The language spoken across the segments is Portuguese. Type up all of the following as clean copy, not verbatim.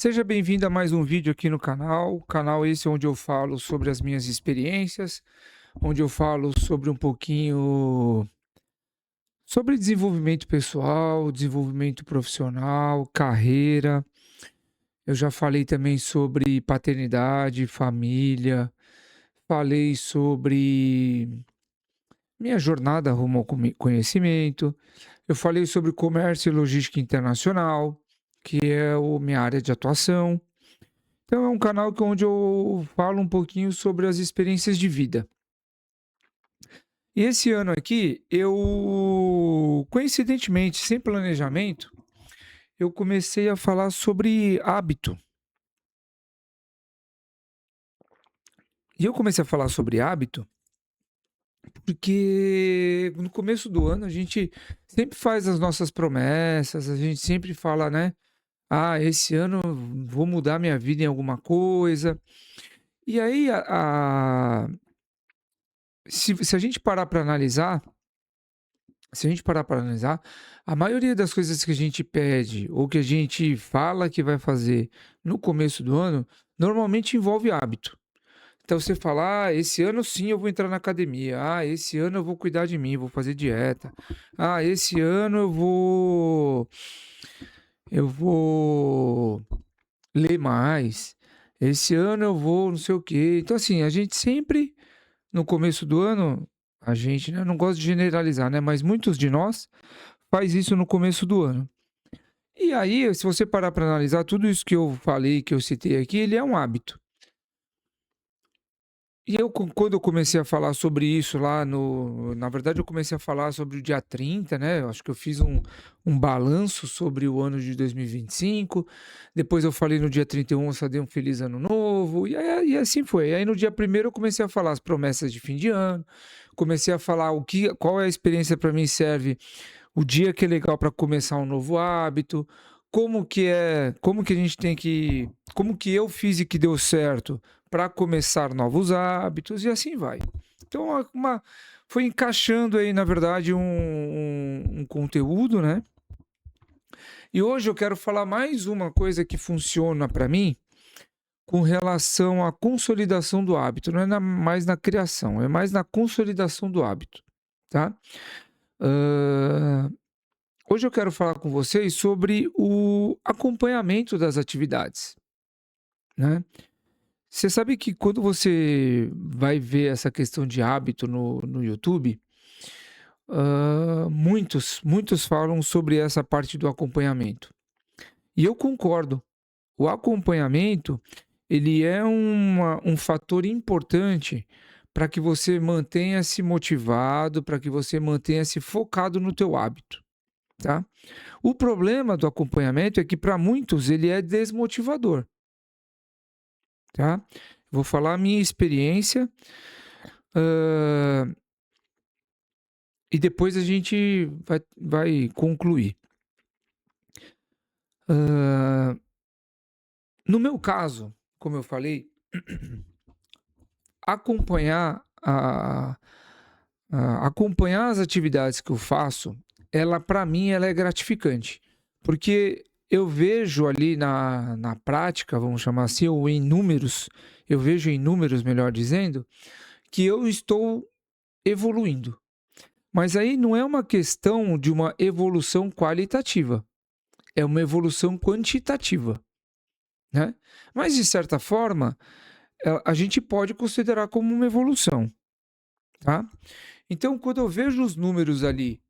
Seja bem-vindo a mais um vídeo aqui no canal. Canal esse onde eu falo sobre as minhas experiências, onde eu falo sobre um pouquinho sobre desenvolvimento pessoal, desenvolvimento profissional, carreira. Eu já falei também sobre paternidade, família, falei sobre minha jornada rumo ao conhecimento. Eu falei sobre comércio e logística internacional, que é minha área de atuação. Então é um canal onde eu falo um pouquinho sobre as experiências de vida. E esse ano aqui, eu coincidentemente, sem planejamento, eu comecei a falar sobre hábito. E eu comecei a falar sobre hábito porque no começo do ano a gente sempre faz as nossas promessas, a gente sempre fala, né? Ah, esse ano vou mudar minha vida em alguma coisa. E aí, se a gente parar para analisar, Se a gente parar para analisar, a maioria das coisas que a gente pede ou que a gente fala que vai fazer no começo do ano, normalmente envolve hábito. Então você fala: "Ah, esse ano sim eu vou entrar na academia. Ah, esse ano eu vou cuidar de mim, vou fazer dieta. Ah, esse ano eu vou ler mais. Esse ano eu vou não sei o quê". Então assim, a gente sempre no começo do ano, a gente, né, não gosto de generalizar, né, mas muitos de nós faz isso no começo do ano. E aí, se você parar para analisar tudo isso que eu falei, que eu citei aqui, ele é um hábito. E quando eu comecei a falar sobre isso lá na verdade eu comecei a falar sobre o dia 30, né, eu acho que eu fiz um balanço sobre o ano de 2025, depois eu falei no dia 31, eu só dei um feliz ano novo, e assim foi. Aí no dia 1º eu comecei a falar as promessas de fim de ano, comecei a falar qual é a experiência para mim serve o dia que é legal para começar um novo hábito, como que a gente tem que como que eu fiz e que deu certo para começar novos hábitos e assim vai. Então foi encaixando aí na verdade um conteúdo, né. E hoje eu quero falar mais uma coisa que funciona para mim, com relação à consolidação do hábito, não é mais na criação, é mais na consolidação do hábito, tá. Hã Hoje eu quero falar com vocês sobre o acompanhamento das atividades, né. Você sabe que quando você vai ver essa questão de hábito no YouTube, muitos falam sobre essa parte do acompanhamento. E eu concordo, o acompanhamento, ele é um fator importante para que você mantenha-se motivado, para que você mantenha-se focado no teu hábito, tá. O problema do acompanhamento é que para muitos ele é desmotivador, tá. Vou falar a minha experiência, hã, e depois a gente vai concluir. Hã, no meu caso, como eu falei, acompanhar acompanhar as atividades que eu faço, ela para mim ela é gratificante, porque eu vejo ali na prática, vamos chamar assim, ou em números, eu vejo em números, melhor dizendo, que eu estou evoluindo. Mas aí não é uma questão de uma evolução qualitativa, é uma evolução quantitativa, né. Mas de certa forma, a gente pode considerar como uma evolução, tá. Então quando eu vejo os números ali,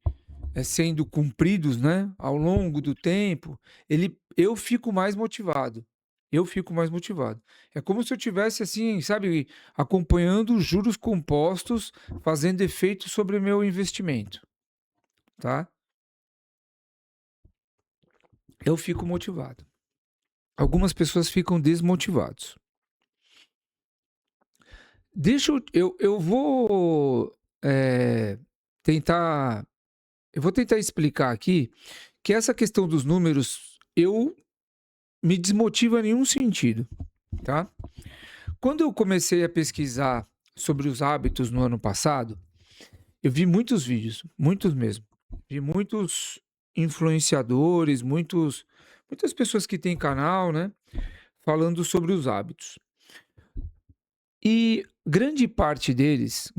sendo cumpridos, né, ao longo do tempo, eu fico mais motivado, eu fico mais motivado. É como se eu tivesse, assim, sabe, acompanhando os juros compostos fazendo efeito sobre o meu investimento, tá. Eu fico motivado. Algumas pessoas ficam desmotivados. Deixa eu vou, tentar eu vou tentar explicar aqui que essa questão dos números, eu me desmotiva em nenhum sentido, tá. Quando eu comecei a pesquisar sobre os hábitos no ano passado, eu vi muitos vídeos, muitos mesmo. Vi muitos influenciadores, muitas pessoas que têm canal, né, falando sobre os hábitos. E grande parte deles,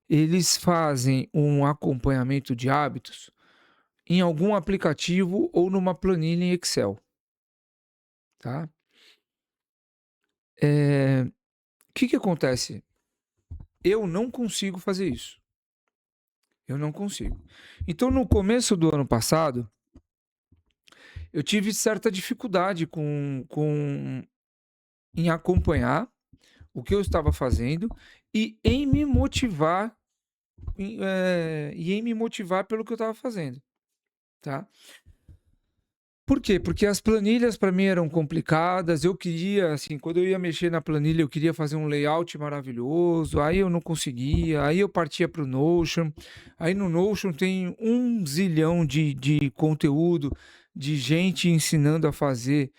eles fazem um acompanhamento de hábitos em algum aplicativo ou numa planilha em Excel, tá. Que acontece? Eu não consigo fazer isso, eu não consigo. Então no começo do ano passado, eu tive certa dificuldade com em acompanhar o que eu estava fazendo e em me motivar e em me motivar pelo que eu estava fazendo, tá. Por quê? Porque as planilhas para mim eram complicadas, eu queria, assim, quando eu ia mexer na planilha, eu queria fazer um layout maravilhoso, aí eu não conseguia, aí eu partia para o Notion, aí no Notion tem um zilhão de conteúdo, de gente ensinando a fazer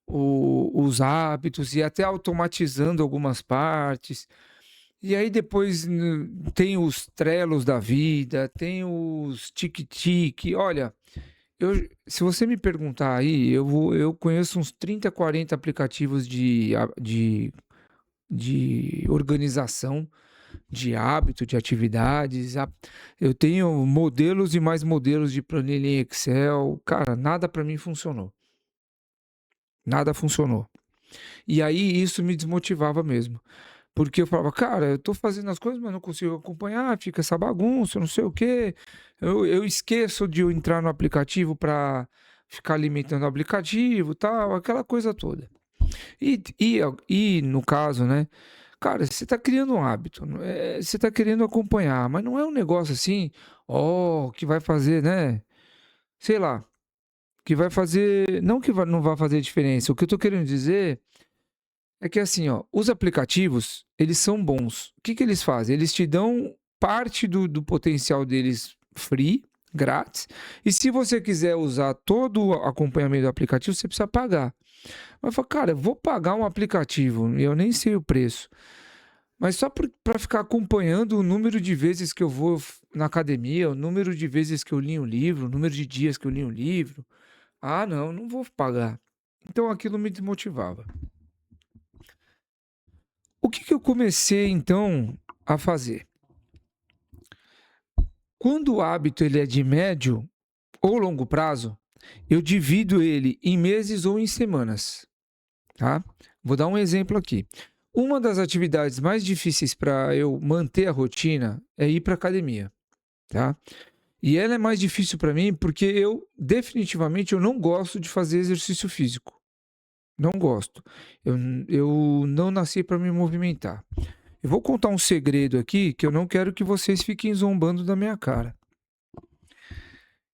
os hábitos e até automatizando algumas partes. E aí depois tem os Trelos da vida, tem os tique-tique. Olha, se você me perguntar aí, eu conheço uns 30, 40 aplicativos de organização, de hábito, de atividades. Eu tenho modelos e mais modelos de planilha em Excel. Cara, nada para mim funcionou. Nada funcionou. E aí isso me desmotivava mesmo. Porque eu falava: "Cara, eu tô fazendo as coisas, mas não consigo acompanhar, fica essa bagunça, não sei o quê". Eu esqueço de eu entrar no aplicativo para ficar alimentando o aplicativo, tal, aquela coisa toda. E no caso, né, cara, você tá criando um hábito, você tá querendo acompanhar, mas não é um negócio assim, que vai fazer, né, sei lá, que vai fazer não que não vai fazer diferença, o que eu tô querendo dizer é que assim, os aplicativos, eles são bons. O que que eles fazem? Eles te dão parte do potencial deles free, grátis, e se você quiser usar todo o acompanhamento do aplicativo, você precisa pagar. Mas eu falo: "Cara, eu vou pagar um aplicativo, e eu nem sei o preço, mas só para ficar acompanhando o número de vezes que eu vou na academia, o número de vezes que eu li um livro, o número de dias que eu li um livro. Ah não, não vou pagar". Então aquilo me desmotivava. O que que eu comecei então a fazer? Quando o hábito ele é de médio ou longo prazo, eu divido ele em meses ou em semanas, tá? Vou dar um exemplo aqui. Uma das atividades mais difíceis para eu manter a rotina é ir para academia, tá? E ela é mais difícil para mim porque eu não gosto de fazer exercício físico. Não gosto. Eu não nasci para me movimentar. Eu vou contar um segredo aqui que eu não quero que vocês fiquem zombando da minha cara.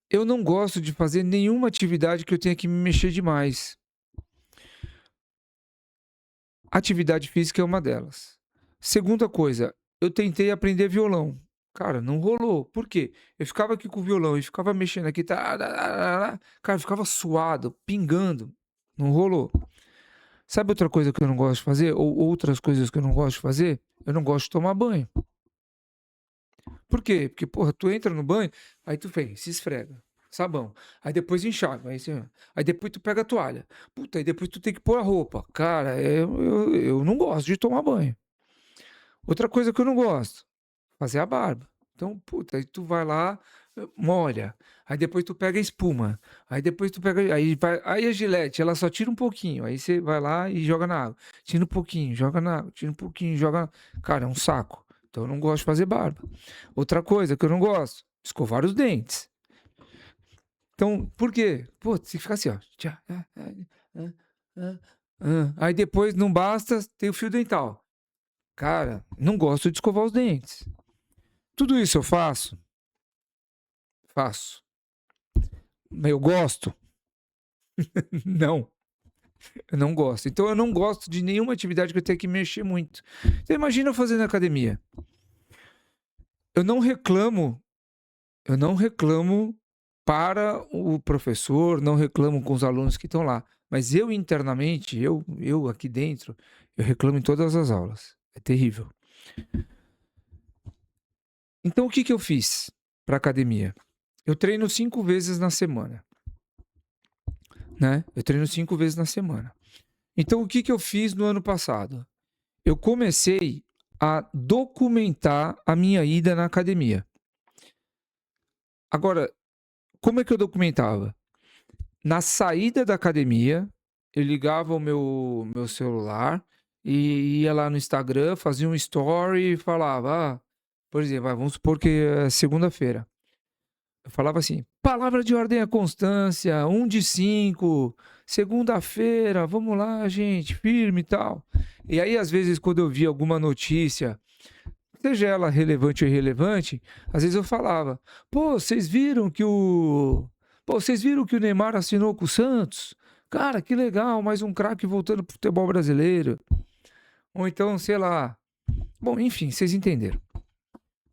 Eu não gosto de fazer nenhuma atividade que eu tenha que me mexer demais. Atividade física é uma delas. Segunda coisa, eu tentei aprender violão. Cara, não rolou. Por quê? Eu ficava aqui com o violão e ficava mexendo aqui, cara, eu ficava suado, pingando. Não rolou. Sabe outra coisa que eu não gosto de fazer? Ou outras coisas que eu não gosto de fazer? Eu não gosto de tomar banho. Por quê? Porque, porra, tu entra no banho, aí tu vem, se esfrega, sabão, aí depois enxágua, aí depois tu pega a toalha. Puta, aí depois tu tem que pôr a roupa. Cara, eu não gosto de tomar banho. Outra coisa que eu não gosto, fazer a barba. Então, puta, aí tu vai lá, molha, aí depois tu pega a espuma, aí depois tu pega aí a Gillette, ela só tira um pouquinho, aí você vai lá e joga na água. Tira um pouquinho, joga na água, tira um pouquinho, joga cara, é um saco. Então eu não gosto de fazer barba. Outra coisa que eu não gosto, escovar os dentes. Então, por quê? Pô, você fica assim, ó. Aí depois não basta, tem o fio dental. Cara, não gosto de escovar os dentes. Tudo isso eu faço? Faço. Mas eu gosto? Não, eu não gosto. Então eu não gosto de nenhuma atividade que eu tenha que mexer muito. Então imagina eu fazendo academia. Eu não reclamo, eu não reclamo para o professor, não reclamo com os alunos que estão lá. Mas eu internamente, eu aqui dentro, eu reclamo em todas as aulas. É terrível. Então o que que eu fiz para academia? Eu treino 5 vezes na semana. né? Eu treino 5 vezes na semana. Então, o que eu fiz no ano passado? Eu comecei a documentar a minha ida na academia. Agora, como é que eu documentava? Na saída da academia, eu ligava o meu celular e ia lá no Instagram, fazia um story e falava, por exemplo, vamos supor que é segunda-feira. Eu falava assim: palavra de ordem é constância, 1 de 5, segunda-feira, vamos lá, gente, firme e tal. E aí, às vezes, quando eu via alguma notícia, seja ela relevante ou irrelevante, às vezes eu falava: pô, vocês viram que o. Pô, vocês viram que o Neymar assinou com o Santos? Cara, que legal, mais um craque voltando pro futebol brasileiro. Ou então, sei lá. Bom, enfim, vocês entenderam.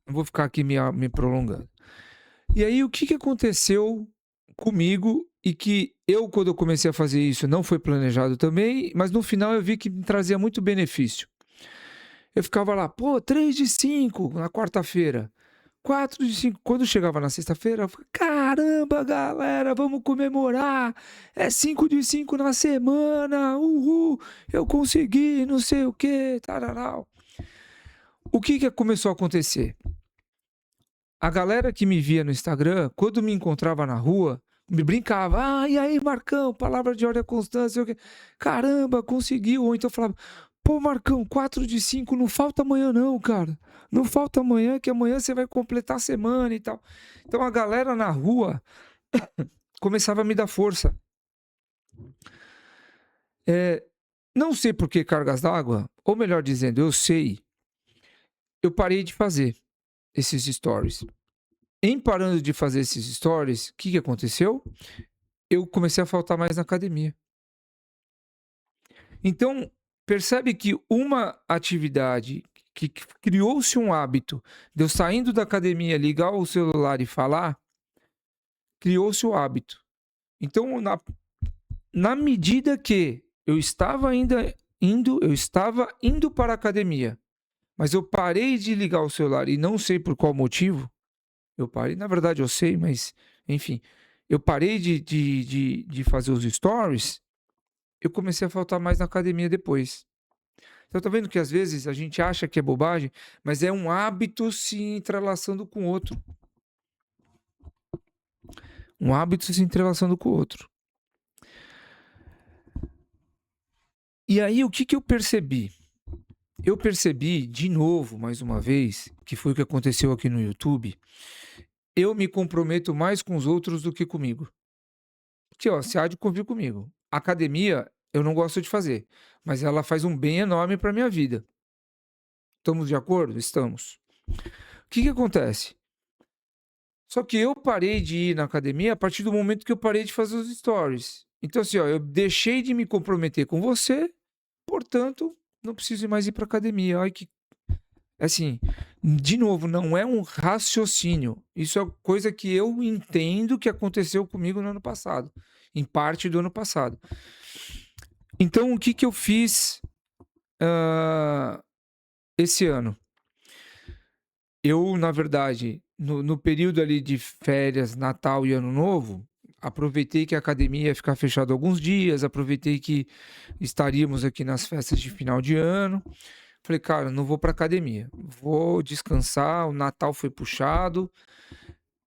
Não vou ficar aqui me prolongando. E aí, o que aconteceu comigo e que eu, quando eu comecei a fazer isso, não foi planejado também, mas no final eu vi que me trazia muito benefício. Eu ficava lá, pô, 3 de 5 na quarta-feira, 4 de 5. Quando chegava na sexta-feira, eu falei, caramba, galera, vamos comemorar. É 5 de 5 na semana, uhul, eu consegui, não sei o que, tararau. O que começou a acontecer? A galera que me via no Instagram, quando me encontrava na rua, me brincava, e aí, Marcão, palavra de ordem é constância, caramba, conseguiu. Ou então falava, pô, Marcão, 4 de 5, não falta amanhã não, cara. Não falta amanhã, que amanhã você vai completar a semana e tal. Então a galera na rua começava a me dar força. Não sei por que cargas d'água, ou melhor dizendo, eu sei, eu parei de fazer esses stories. Em parando de fazer esses stories, o que aconteceu? Eu comecei a faltar mais na academia. Então, percebe que uma atividade que criou-se um hábito de eu saindo da academia, ligar o celular e falar, criou-se o hábito. Então, na medida que eu estava indo para a academia, mas eu parei de ligar o celular e não sei por qual motivo, eu parei, na verdade eu sei, mas enfim, eu parei de fazer os stories, eu comecei a faltar mais na academia depois. Então tá vendo que às vezes a gente acha que é bobagem, mas é um hábito se entrelaçando com o outro. Um hábito se entrelaçando com o outro. E aí o que eu percebi? Eu percebi de novo, mais uma vez, que foi o que aconteceu aqui no YouTube, eu me comprometo mais com os outros do que comigo. Porque, ó, você há de convir comigo. Academia, eu não gosto de fazer, mas ela faz um bem enorme para minha vida. Estamos de acordo? Estamos. O que acontece? Só que eu parei de ir na academia a partir do momento que eu parei de fazer os stories. Então, assim, ó, eu deixei de me comprometer com você, portanto, não preciso mais ir para academia. Olha que. Assim, de novo, não é um raciocínio. Isso é coisa que eu entendo que aconteceu comigo no ano passado, em parte do ano passado. Então, o que eu fiz esse ano? Eu, na verdade, no período ali de férias, Natal e Ano Novo, aproveitei que a academia ia ficar fechada alguns dias, aproveitei que estaríamos aqui nas festas de final de ano. Falei, cara, não vou para academia, vou descansar, o Natal foi puxado,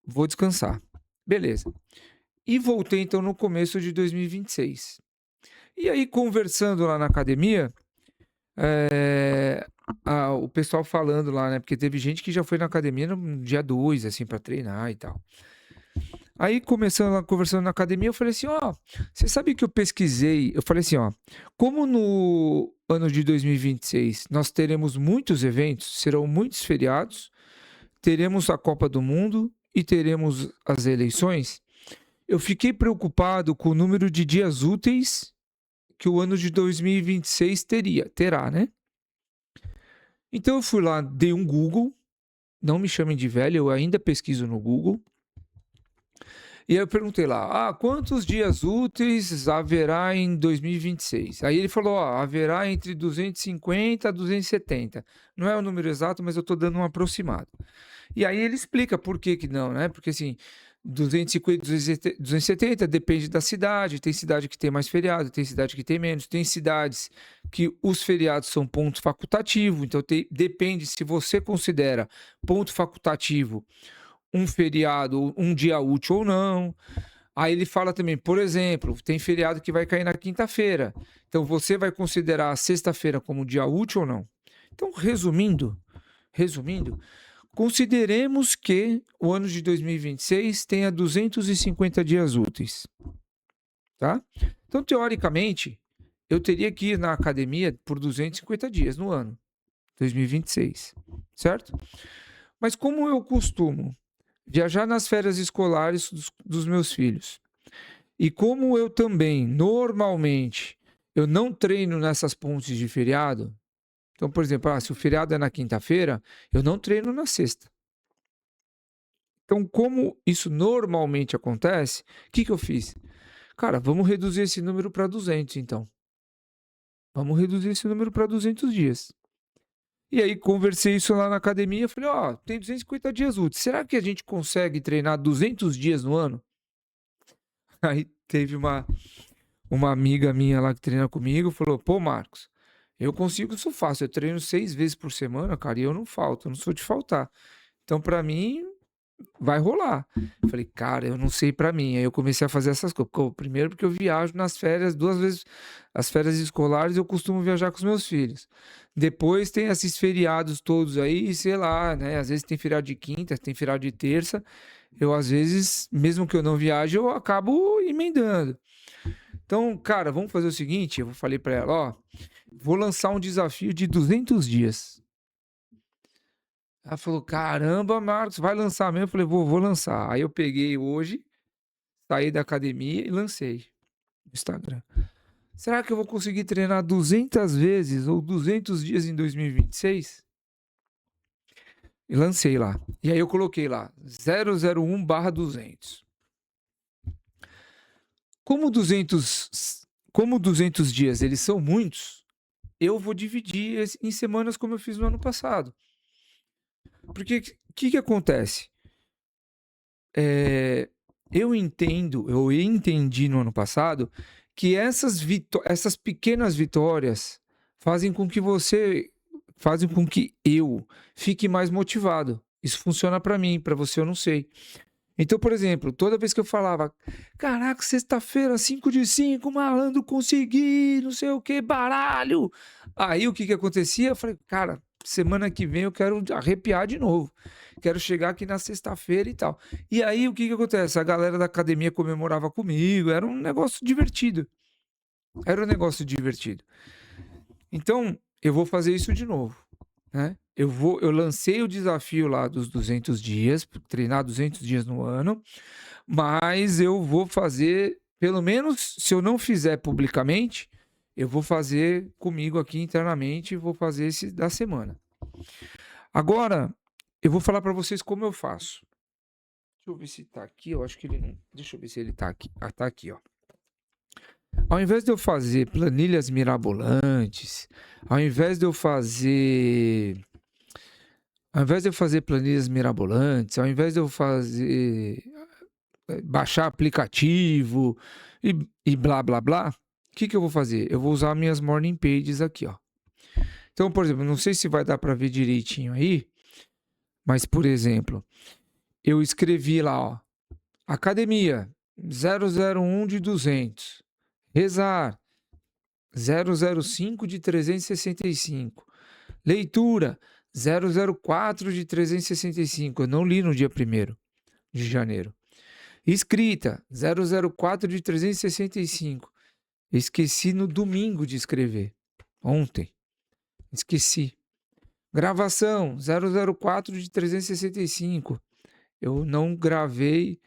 vou descansar. Beleza. E voltei então no começo de 2026. E aí, conversando lá na academia, o pessoal falando lá, né? Porque teve gente que já foi na academia no dia 2, assim, para treinar e tal. Aí, conversando na academia, eu falei assim, ó, você sabe que eu pesquisei? Eu falei assim, ó, como no ano de 2026 nós teremos muitos eventos, serão muitos feriados, teremos a Copa do Mundo e teremos as eleições, eu fiquei preocupado com o número de dias úteis que o ano de 2026 terá, né? Então eu fui lá, dei um Google, não me chamem de velho, eu ainda pesquiso no Google. E aí eu perguntei lá, quantos dias úteis haverá em 2026? Aí ele falou, haverá entre 250 a 270. Não é o número exato, mas eu estou dando um aproximado. E aí ele explica por que não, né? Porque assim, 250, 270, depende da cidade. Tem cidade que tem mais feriado, tem cidade que tem menos. Tem cidades que os feriados são ponto facultativo. Então, depende se você considera ponto facultativo um feriado, um dia útil ou não. Aí ele fala também, por exemplo, tem feriado que vai cair na quinta-feira. Então, você vai considerar a sexta-feira como dia útil ou não? Então, resumindo, consideremos que o ano de 2026 tenha 250 dias úteis, tá? Então, teoricamente, eu teria que ir na academia por 250 dias no ano 2026, certo? Mas como eu costumo viajar nas férias escolares dos meus filhos, e como eu também, normalmente, eu não treino nessas pontes de feriado, então, por exemplo, se o feriado é na quinta-feira, eu não treino na sexta. Então, como isso normalmente acontece, o que eu fiz? Cara, vamos reduzir esse número para 200, então. Vamos reduzir esse número para 200 dias. E aí, conversei isso lá na academia, falei, tem 250 dias úteis. Será que a gente consegue treinar 200 dias no ano? Aí teve uma amiga minha lá que treina comigo, falou, pô, Marcos, eu consigo isso fácil, eu treino 6 vezes por semana, cara, e eu não falto, eu não sou de faltar. Então, para mim, vai rolar. Falei, cara, eu não sei pra mim. Aí eu comecei a fazer essas coisas. Primeiro porque eu viajo nas férias, 2 vezes, as férias escolares eu costumo viajar com os meus filhos. Depois tem esses feriados todos aí, sei lá, né? Às vezes tem feriado de quinta, tem feriado de terça. Eu, às vezes, mesmo que eu não viaje, eu acabo emendando. Então, cara, vamos fazer o seguinte, eu falei pra ela, vou lançar um desafio de 200 dias. Ela falou, caramba, Marcos, vai lançar mesmo? Eu falei, vou lançar. Aí eu peguei hoje, saí da academia e lancei no Instagram. Será que eu vou conseguir treinar 200 vezes ou 200 dias em 2026? E lancei lá. E aí eu coloquei lá, 001/200. Como 200 dias eles são muitos, eu vou dividir em semanas como eu fiz no ano passado. Porque o que acontece? Eu entendi no ano passado que essas pequenas vitórias fazem com que eu fique mais motivado. Isso funciona para mim, para você eu não sei. Então, por exemplo, toda vez que eu falava, caraca, sexta-feira, 5 de 5, malandro, consegui, não sei o que, baralho. Aí o que acontecia? Eu falei, cara, semana que vem eu quero arrepiar de novo. Quero chegar aqui na sexta-feira e tal. E aí o que acontece? A galera da academia comemorava comigo, era um negócio divertido. Então, eu vou fazer isso de novo, né? Eu lancei o desafio lá dos 200 dias, treinar 200 dias no ano, mas eu vou fazer, pelo menos se eu não fizer publicamente, eu vou fazer comigo aqui internamente, vou fazer esse da semana. Agora, eu vou falar para vocês como eu faço. Deixa eu ver se tá aqui, eu acho que ele não... Deixa eu ver se ele tá aqui. Ah, tá aqui, ó. Ao invés de eu fazer planilhas mirabolantes, ao invés de eu fazer planilhas mirabolantes, ao invés de eu baixar aplicativo e blá blá blá, o que eu vou fazer? Eu vou usar minhas morning pages aqui, ó. Então, por exemplo, não sei se vai dar para ver direitinho aí, mas, por exemplo, eu escrevi lá, ó, academia 001 de 200, rezar 005 de 365, leitura 004 de 365, eu não li no dia 1º de janeiro. Escrita 004 de 365, esqueci no domingo de escrever, ontem, esqueci. Gravação 004 de 365, eu não gravei,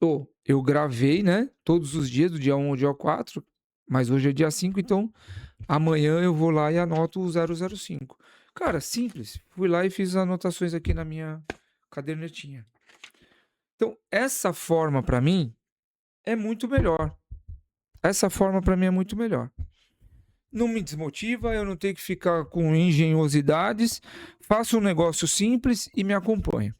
eu gravei, né, todos os dias, do dia 1 ao dia 4, mas hoje é dia 5, então amanhã eu vou lá e anoto o 005. Cara, simples. Fui lá e fiz as anotações aqui na minha cadernetinha. Então, essa forma para mim é muito melhor. Não me desmotiva, eu não tenho que ficar com engenhosidades, faço um negócio simples e me acompanho.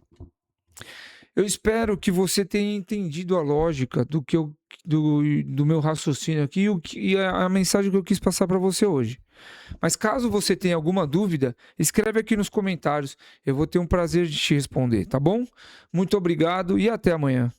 Eu espero que você tenha entendido a lógica do meu raciocínio aqui e a mensagem que eu quis passar para você hoje. Mas caso você tenha alguma dúvida, escreve aqui nos comentários. Eu vou ter um prazer de te responder, tá bom? Muito obrigado e até amanhã.